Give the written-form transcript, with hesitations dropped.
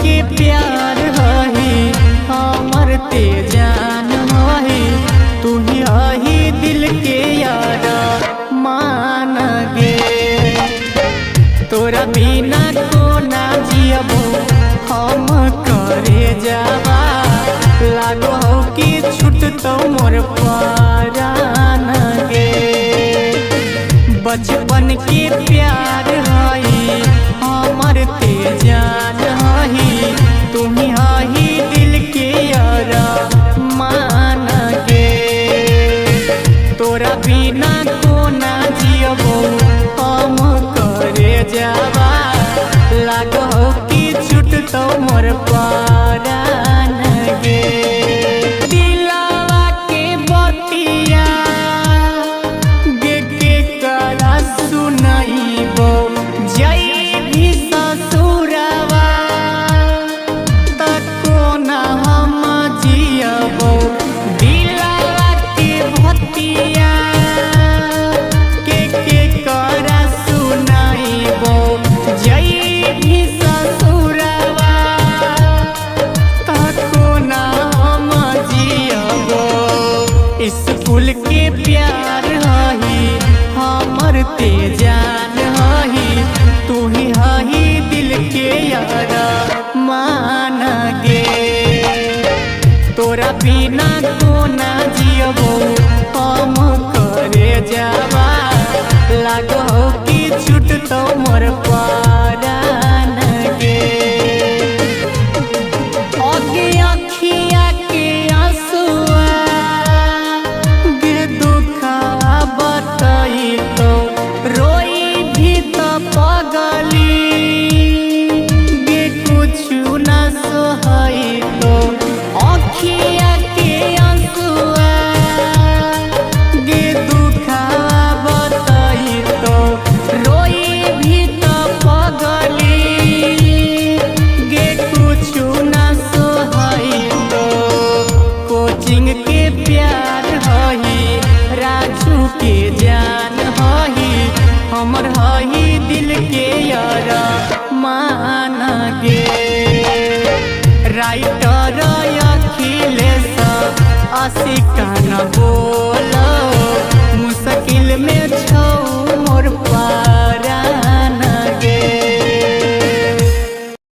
के प्यार हही हमर ते जान हही तू ही हही दिल के यार मान गे तोरा बिना को ना जियबो हम करे जावा लागो हो कि छूट तो मोर परान गे बचपन के प्यार हई हमर ते जान हही तुम्ही हही दिल के यार मान गे तोरा बिना को ना जियबो हम करे जावा लागो हो कि छूट तो मोर परान गे दिलावा के बतिया गे के करा सुनाइबो जई भी ससुरवा तको ना हम जियबो दिलावा के बतिया के करा सुनाइबो जई भी ससुरवा तको ना हम जियबो स्कूल के प्यार हही हमर ते जान हही तू ही हही दिल के यार मान गे तोरा बिना को ना जियबो हम करे जावा लागो हो कि छूट तो मोर परान गे ओगे अखिया के आंसुआ गे दुखा बताई तो रोई भी तो पगली गे कुछ ना सोहई तो अखिया के आंसुआ गे दुखा बताई तो रोई भी तो पगली गे कुछ ना सोहई तो कोचिंग के प्यार हही राजू के जान हही हमर हही दिल के यार मान गे राइटर अखिलेश आशिका न बोलो मुश्किल में छ